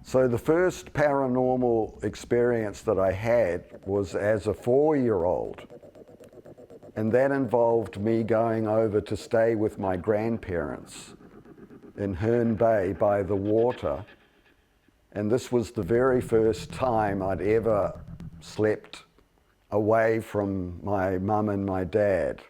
So the first paranormal experience that I had was as a 4-year-old. And that involved me going over to stay with my grandparents in Herne Bay by the water. And this was the very first time I'd ever slept away from my mum and my dad.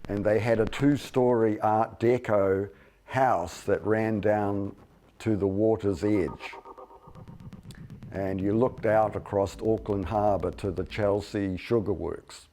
And they had a 2-story Art Deco house that ran down to the water's edge. And you looked out across Auckland Harbour to the Chelsea Sugar Works.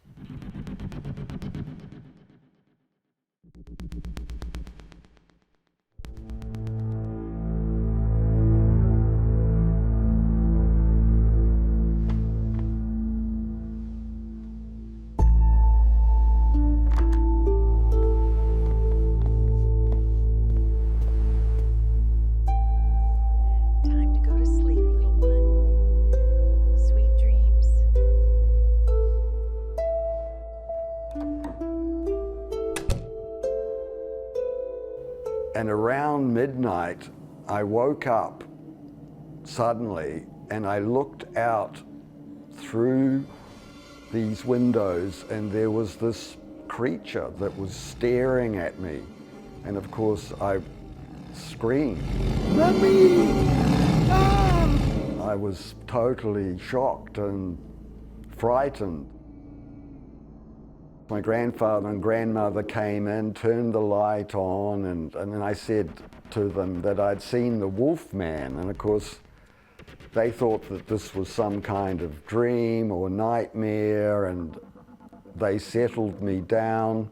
And around midnight, I woke up suddenly and I looked out through these windows and there was this creature that was staring at me. And of course, I screamed, "Mummy!" Ah! I was totally shocked and frightened. My grandfather and grandmother came in, turned the light on, and then I said to them that I'd seen the wolf man. And of course, they thought that this was some kind of dream or nightmare, and they settled me down,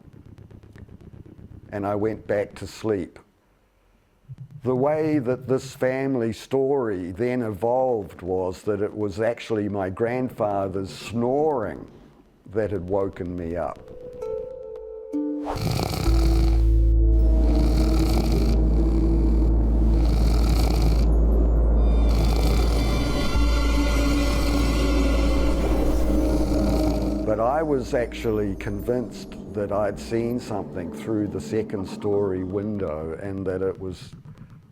and I went back to sleep. The way that this family story then evolved was that it was actually my grandfather's snoring that had woken me up. But I was actually convinced that I'd seen something through the 2nd story window and that it was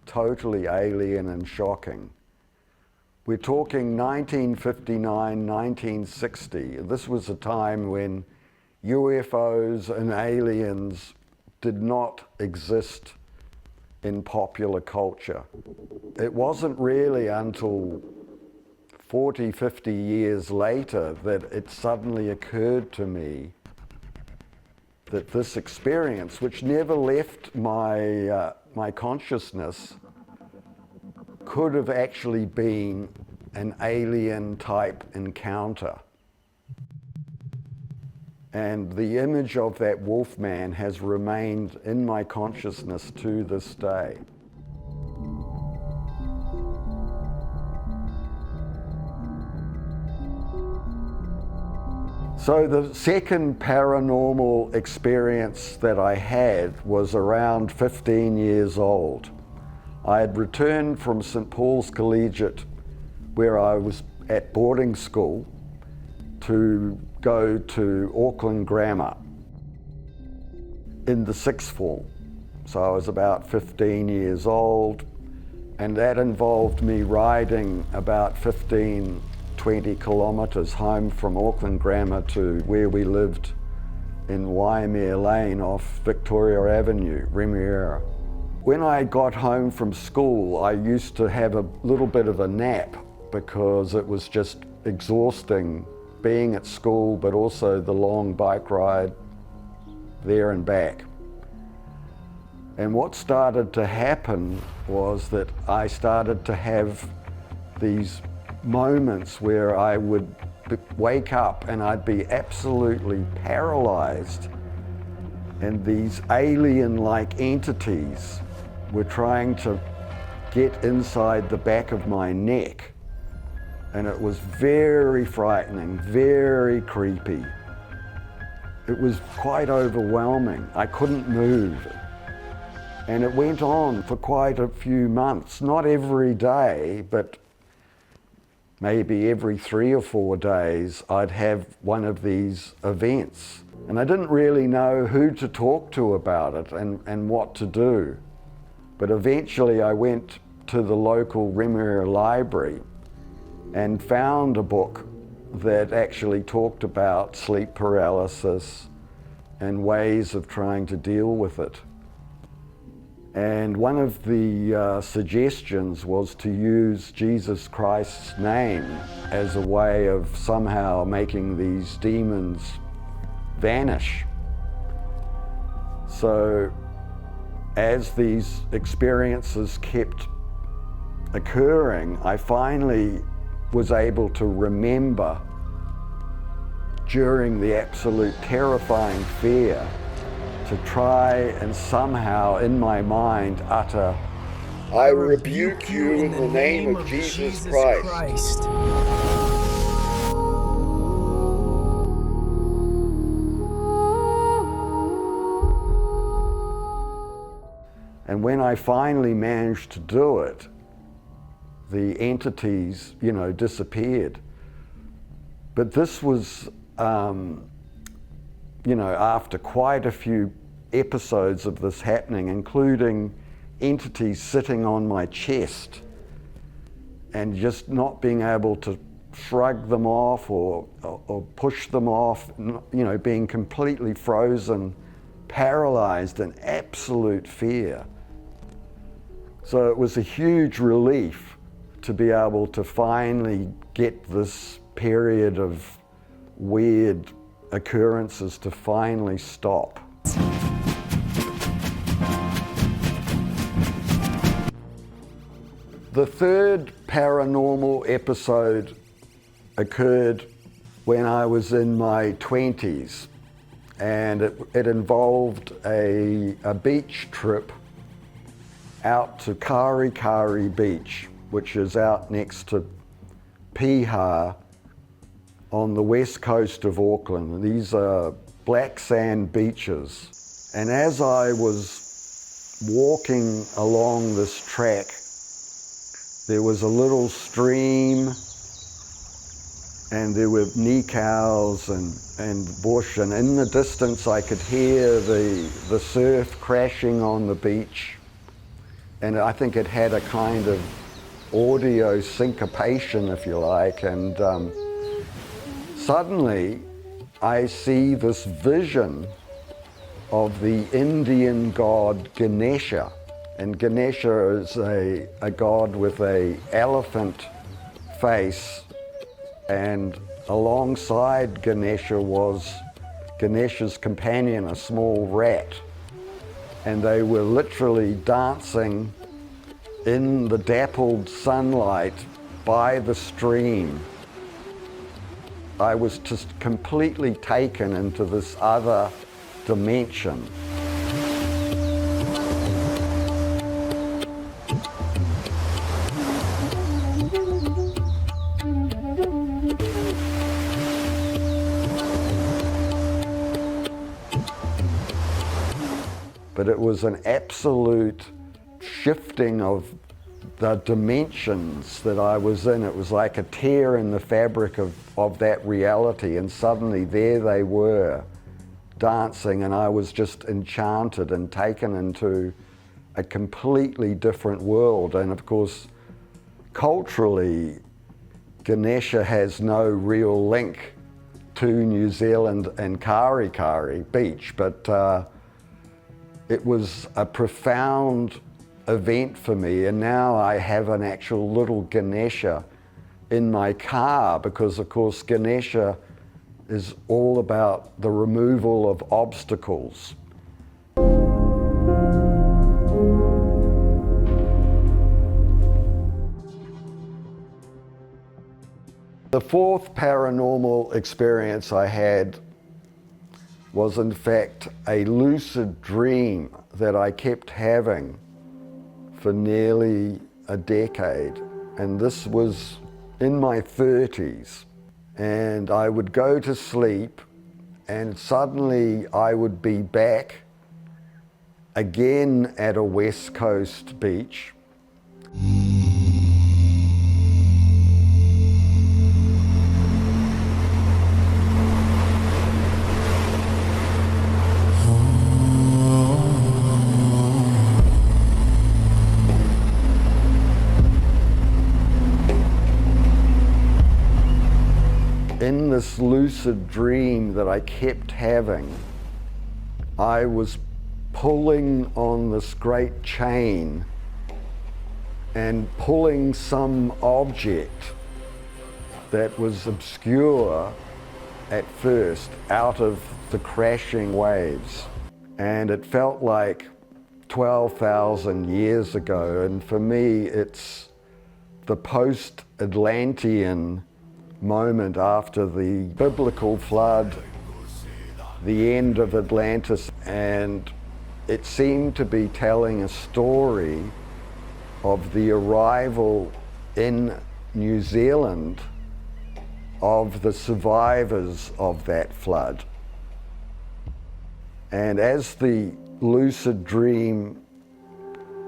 totally alien and shocking. We're talking 1959, 1960. This was a time when UFOs and aliens did not exist in popular culture. It wasn't really until 40, 50 years later that it suddenly occurred to me that this experience, which never left my consciousness, could have actually been an alien type encounter. And the image of that wolf man has remained in my consciousness to this day. So the second paranormal experience that I had was around 15 years old. I had returned from St. Paul's Collegiate, where I was at boarding school, to go to Auckland Grammar in the 6th form. So I was about 15 years old, and that involved me riding about 15, 20 kilometres home from Auckland Grammar to where we lived in Waimea Lane off Victoria Avenue, Remuera. When I got home from school, I used to have a little bit of a nap because it was just exhausting being at school, but also the long bike ride there and back. And what started to happen was that I started to have these moments where I would wake up and I'd be absolutely paralyzed, and these alien-like entities were trying to get inside the back of my neck. And it was very frightening, very creepy. It was quite overwhelming. I couldn't move. And it went on for quite a few months, not every day, but maybe every 3 or 4 days, I'd have one of these events. And I didn't really know who to talk to about it and what to do. But eventually I went to the local Remuera library and found a book that actually talked about sleep paralysis and ways of trying to deal with it. And one of the suggestions was to use Jesus Christ's name as a way of somehow making these demons vanish. So as these experiences kept occurring, I finally was able to remember during the absolute terrifying fear to try and somehow in my mind utter, "I rebuke you in the name of Jesus Christ." And when I finally managed to do it, the entities, disappeared. But this was, after quite a few episodes of this happening, including entities sitting on my chest and just not being able to shrug them off or push them off, being completely frozen, paralyzed in absolute fear. So it was a huge relief to be able to finally get this period of weird occurrences to finally stop. The third paranormal episode occurred when I was in my 20s, and it involved a beach trip out to Kari Kari Beach, which is out next to Piha on the west coast of Auckland. These are black sand beaches. And as I was walking along this track, there was a little stream and there were nikau's and bush, and in the distance I could hear the surf crashing on the beach. And I think it had a kind of audio syncopation, if you like, and suddenly I see this vision of the Indian god Ganesha. And Ganesha is a god with an elephant face, and alongside Ganesha was Ganesha's companion, a small rat. And they were literally dancing in the dappled sunlight by the stream. I was just completely taken into this other dimension. But it was an absolute shifting of the dimensions that I was in. It was like a tear in the fabric of that reality, and suddenly there they were dancing, and I was just enchanted and taken into a completely different world. And of course, culturally, Ganesha has no real link to New Zealand and Kari Kari Beach, but it was a profound event for me, and now I have an actual little Ganesha in my car, because of course Ganesha is all about the removal of obstacles. The fourth paranormal experience I had was in fact a lucid dream that I kept having for nearly a decade. And this was in my 30s. And I would go to sleep and suddenly I would be back again at a West Coast beach. in this lucid dream that I kept having, I was pulling on this great chain and pulling some object that was obscure at first out of the crashing waves. And it felt like 12,000 years ago, and for me it's the post-Atlantean moment after the biblical flood, the end of Atlantis, and it seemed to be telling a story of the arrival in New Zealand of the survivors of that flood. And as the lucid dream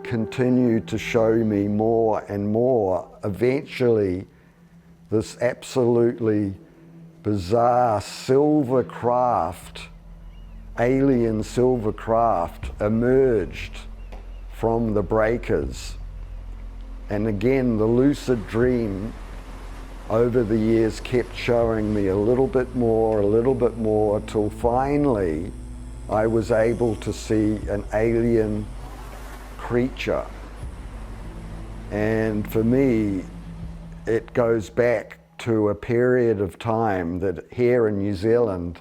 continued to show me more and more, eventually this absolutely bizarre silver craft, alien silver craft, emerged from the breakers. And again, the lucid dream over the years kept showing me a little bit more, till finally I was able to see an alien creature. And for me, it goes back to a period of time that here in New Zealand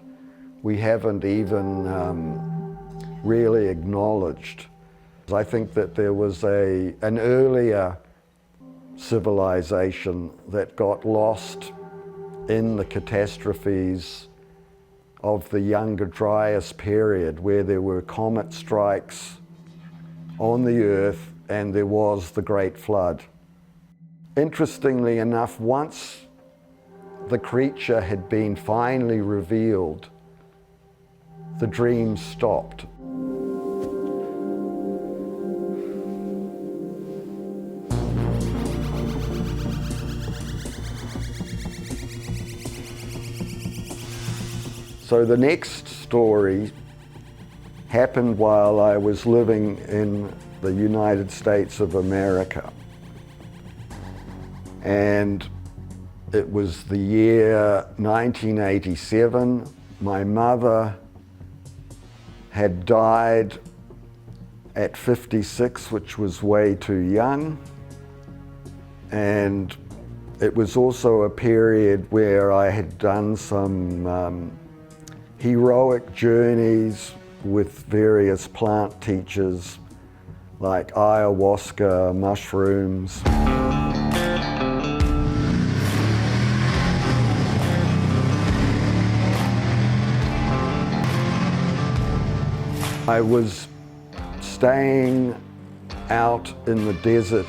we haven't even really acknowledged. I think that there was an earlier civilization that got lost in the catastrophes of the Younger Dryas period, where there were comet strikes on the earth and there was the Great Flood. Interestingly enough, once the creature had been finally revealed, the dream stopped. So the next story happened while I was living in the United States of America. And it was the year 1987. My mother had died at 56, which was way too young. And it was also a period where I had done some heroic journeys with various plant teachers, like ayahuasca, mushrooms. I was staying out in the desert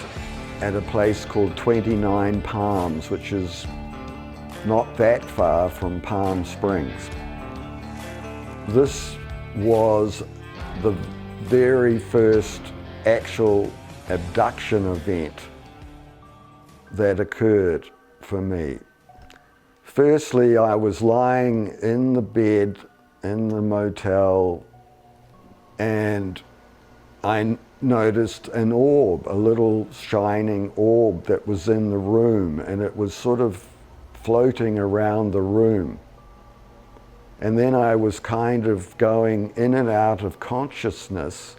at a place called 29 Palms, which is not that far from Palm Springs. This was the very first actual abduction event that occurred for me. Firstly, I was lying in the bed in the motel and I noticed an orb, a little shining orb that was in the room, and it was sort of floating around the room. And then I was kind of going in and out of consciousness.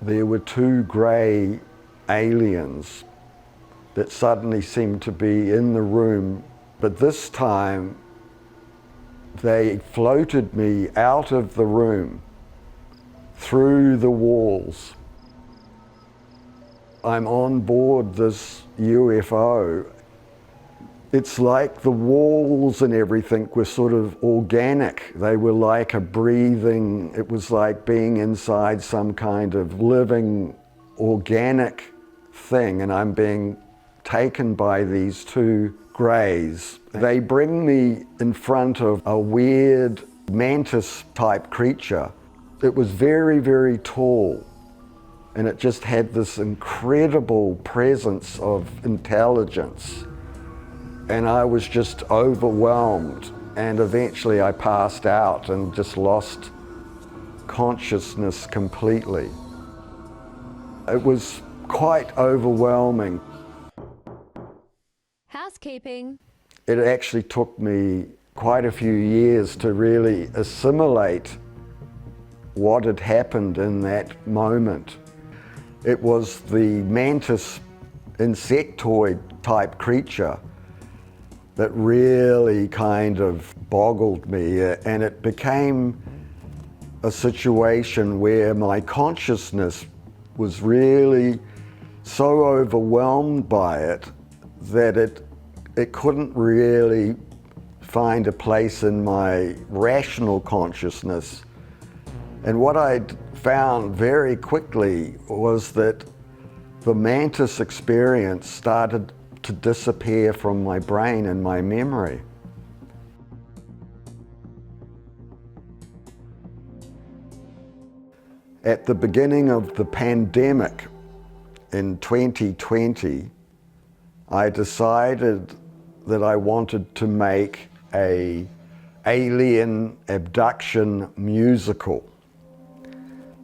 There were two grey aliens that suddenly seemed to be in the room, but this time they floated me out of the room, through the walls. I'm on board this UFO. It's like the walls and everything were sort of organic. They were like a breathing, it was like being inside some kind of living, organic thing, and I'm being taken by these two greys. They bring me in front of a weird mantis type creature. It was very, very tall, and it just had this incredible presence of intelligence. And I was just overwhelmed, and eventually I passed out and just lost consciousness completely. It was quite overwhelming. videotaping. It actually took me quite a few years to really assimilate what had happened in that moment. It was the mantis insectoid type creature that really kind of boggled me, and it became a situation where my consciousness was really so overwhelmed by it that it couldn't really find a place in my rational consciousness. And what I found very quickly was that the mantis experience started to disappear from my brain and my memory. At the beginning of the pandemic in 2020, I decided that I wanted to make an alien abduction musical.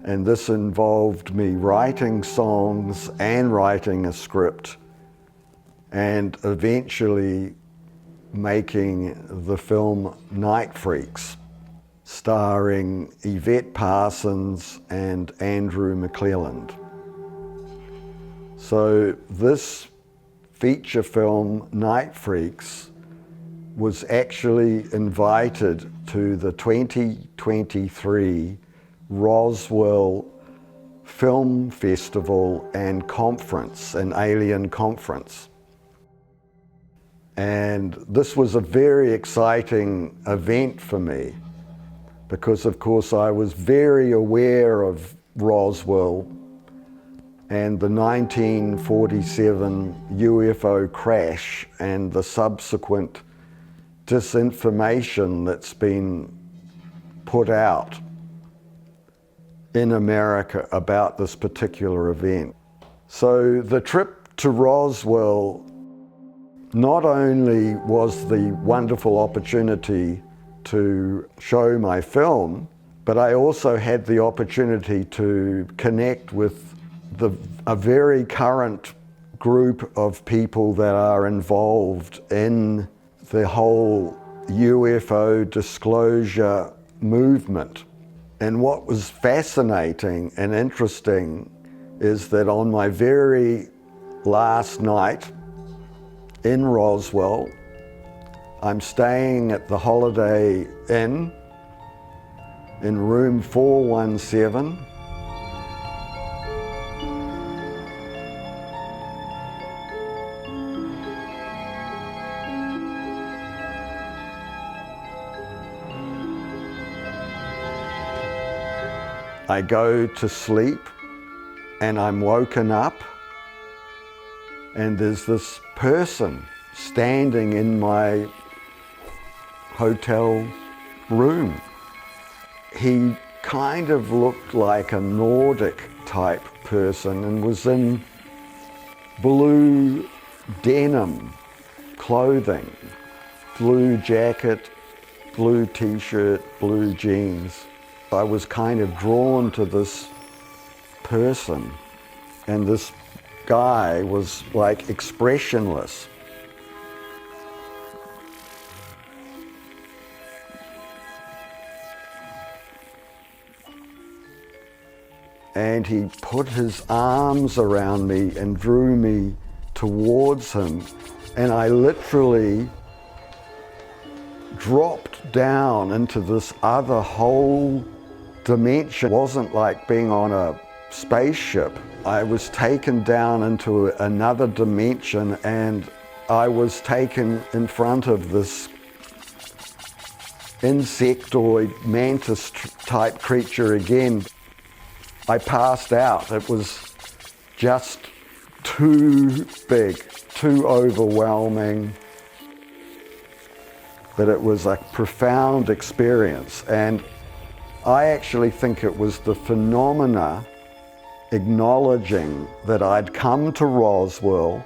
And this involved me writing songs and writing a script, and eventually making the film Night Freaks, starring Yvette Parsons and Andrew McClelland. So this feature film, Night Freaks, was actually invited to the 2023 Roswell Film Festival and Conference, an alien conference. And this was a very exciting event for me because, of course, I was very aware of Roswell and the 1947 UFO crash and the subsequent disinformation that's been put out in America about this particular event. So the trip to Roswell not only was the wonderful opportunity to show my film, but I also had the opportunity to connect with a very current group of people that are involved in the whole UFO disclosure movement. And what was fascinating and interesting is that on my very last night in Roswell, I'm staying at the Holiday Inn in room 417. I go to sleep and I'm woken up and there's this person standing in my hotel room. He kind of looked like a Nordic type person and was in blue denim clothing, blue jacket, blue t-shirt, blue jeans. I was kind of drawn to this person, and this guy was like expressionless. And he put his arms around me and drew me towards him, and I literally dropped down into this other whole dimension. It wasn't like being on a spaceship. I was taken down into another dimension, and I was taken in front of this insectoid mantis type creature again. I passed out. It was just too big, too overwhelming, that it was a profound experience. And I actually think it was the phenomena acknowledging that I'd come to Roswell,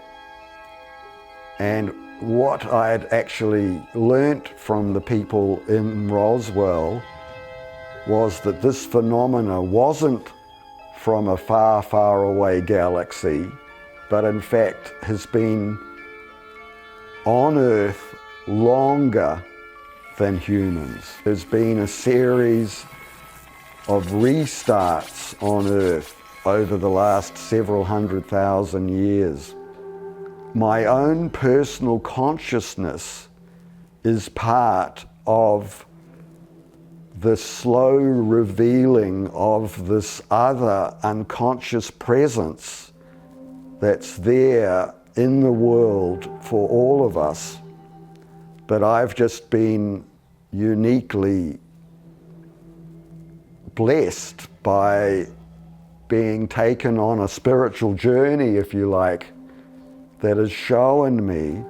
and what I had actually learnt from the people in Roswell was that this phenomena wasn't from a far, far away galaxy, but in fact has been on Earth longer than humans. There's been a series of restarts on Earth over the last several 100,000 years. My own personal consciousness is part of the slow revealing of this other unconscious presence that's there in the world for all of us. But I've just been uniquely blessed by being taken on a spiritual journey, if you like, that has shown me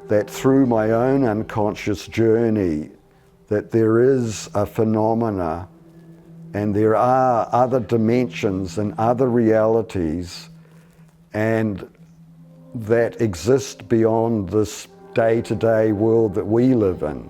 that through my own unconscious journey that there is a phenomena and there are other dimensions and other realities and that exist beyond this day-to-day world that we live in.